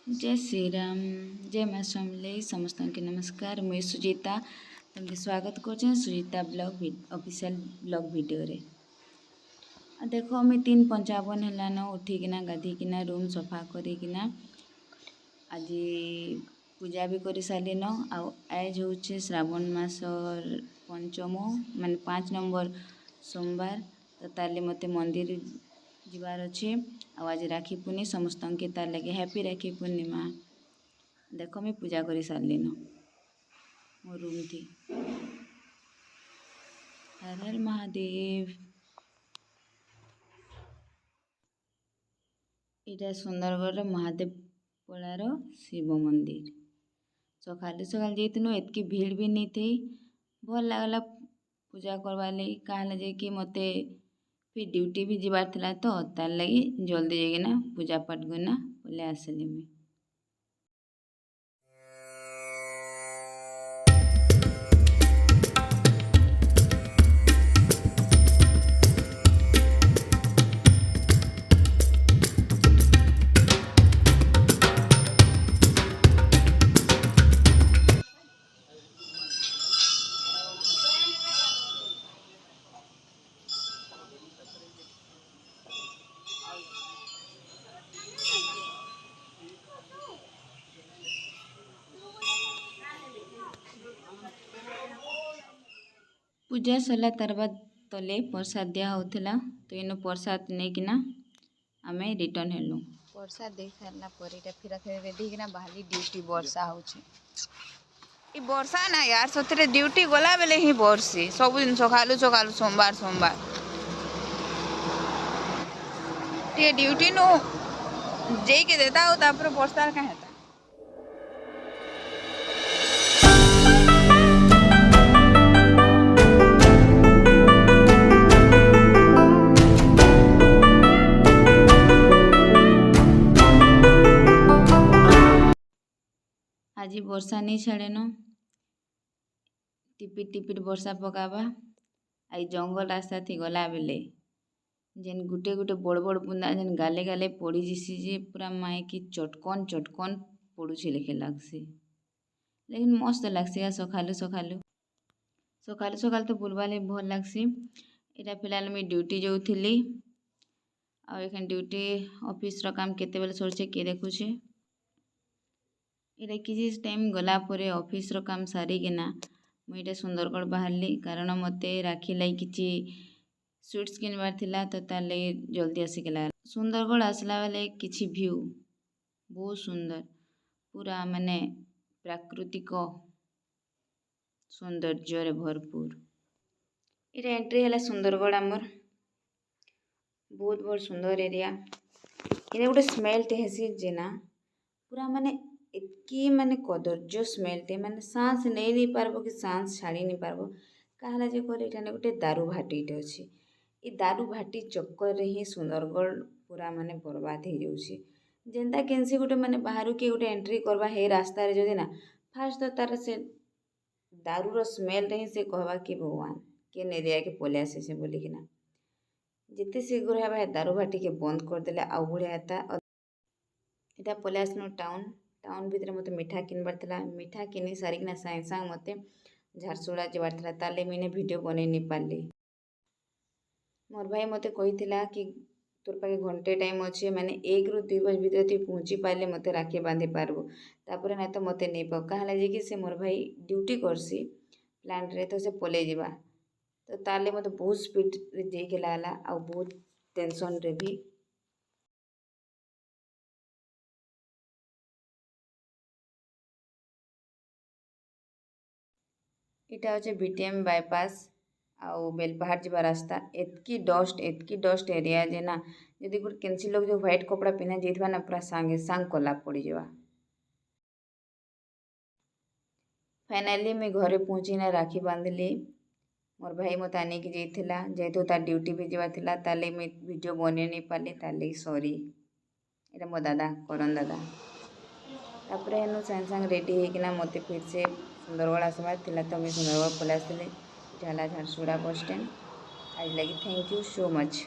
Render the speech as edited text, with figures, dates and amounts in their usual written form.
जय श्री राम। जय माँ समलेई समस्त के नमस्कार। मुझे सुजीता तुमके स्वागत कर Sujita blog official blog video रे। देख मुझे 3:55 हेलान उठिकिना गाधीकिना रूम सफा करिकिना आज पूजा भी कर सारिन। आज हूँ श्रावण मासर पंचम मान 5 नंबर सोमवार। तो ताले मते मंदिर जीवार अच्छे। आज राखी पूर्णी समस्त के तार लगे हैप्पी राखी पूर्णिमा। देख मैं पूजा कर सारिन मो रूम थी। हर हर महादेव। इटा सुंदरगढ़ महादेव पड़ार शिव मंदिर। सकाल सकाल जाइनु एतकी भीड़ भी नहीं थी। भल लगला पूजा करवा लगी। कहला जे कि मते फिर ड्यूटी भी जीवार थिला तो तार लगी जल्दी जाइना पूजा पाठ करना बोले आसली में। पूजा सरला तार बाद तले प्रसाद दिया होता। तो इन प्रसाद नहीं किना आमे रिटर्न हेलु। प्रसाद दे सारला पर इटा फिर रेडी किना बाहरी ड्यूटी वर्षा होछि। ई वर्षा ना यार सतरे ड्यूटी गला बेले ही वर्षे सब दिन सकालु सकालु सोमवार सोमवार टे ड्यूटी नो जे के देता हो तापर वर्षा का हेता। आज वर्षा नहीं छाड़ेन। टिपिट टिपिट वर्षा पकावा। आई जंगल रास्ता थी गला बेले जेन गुटे गुटे बड़ बड़ बुंदा जेन गाले गाले पड़ी जिसी जे पूरा माए की चटकन चटकन पड़ुछि लेखे लागसी। लेकिन मस्त लागसी सकालु सकालु सकालु सकाल तो बुलवाले भल लागसी। इटा फिलहाल मैं ड्यूटी जाऊली। आखन ड्यूटी ऑफिस रो काम केते बेले सरछे के देखुछे। इटा किसी टाइम गला परे ऑफिस रो काम सारिकिना मुझे सुंदरगढ़ बाहरली कारण मते राखी लाई किछि स्वीट्स किनबार थिला। तो तार लगे जल्दी आसिकला। सुंदरगढ़ आसला बेले किछि व्यू बहुत सुंदर पूरा माने प्राकृतिक सौंदर्य रे भरपूर। इटा एंट्री है सुंदरगढ़ आमर बहुत बड़ सुंदर एरिया। इटा गोटे स्मेल टे हेसी जेना पूरा माने एतकी माने कदर्य स्मेल टे माने सांस नहीं पारबो कि सांस छाड़ी नहीं पारबो। कहला जे करे एठाने गोटे दारू भाटीटे अछि। ई दारू भाटी चक्कर रे ही सुंदरगढ़ पूरा माने बर्बाद हो जाउछि। जेंता केनसी गोटे माने बाहरु के गोटे एंट्री करबा हे रास्ता रे जदि ना फास्ट तो तार से दारू रो स्मेल रे ही से कहबा कि भगवान के एरिया के पले आसे से बोली कि ना जिते शीघ्र हेबा दारू भाटी के बंद कर देले आउ बढ़िया हेता। इटा पले आसनु टाउन भितर मते मिठा किनबार थिला। मिठा किनी सारिकिना साए सांग मते झारसुगुड़ा जबार थिला। ताले मैंने वीडियो बनै नहीं पारली। मोर भाई मते कहिथिला कि तोर पाखे घंटे टाइम अच्छे माने 1 ରୁ 2 बज भितर तु पहुँची पारले मते राखी बांधि पारबो। तापर ना तो मते नहीं पाओ कहला जे कि से मोर भाई ड्यूटी करसी प्लांट रे तो से पले जिबा। तो ताले मते बहुत स्पीड रे जे के लाला आ बहुत टेंशन रे भी। इटा होचे बीटीएम बाईपास आउ बेलपहाड़ जीवा रास्ता। एतकी डस्ट एरिया जे ना यदि गोटे केनसी लोग जो व्हाइट कपड़ा पिन्हा जाइथबा ना पूरा सांगे सांग कला पड़ी जावा। फाइनली मैं घरे पहुँची ना राखी बांधली। मोर भाई मत आने की जाइथिला जेहेतु तार ड्यूटी भी जीवा थिला ताले मैं वीडियो बने नहीं पारली ताले सॉरी। एटा मो दादा करन दादा। तापर हेनु सांग सांग रेडी होकिना मते फिर से सुंदरगढ़ आसबार थिला। तो मैं सुंदरगढ़ पले आसली। इटा झारसुगुड़ा बस स्टैंड। आज लगी थैंक यू सो मच।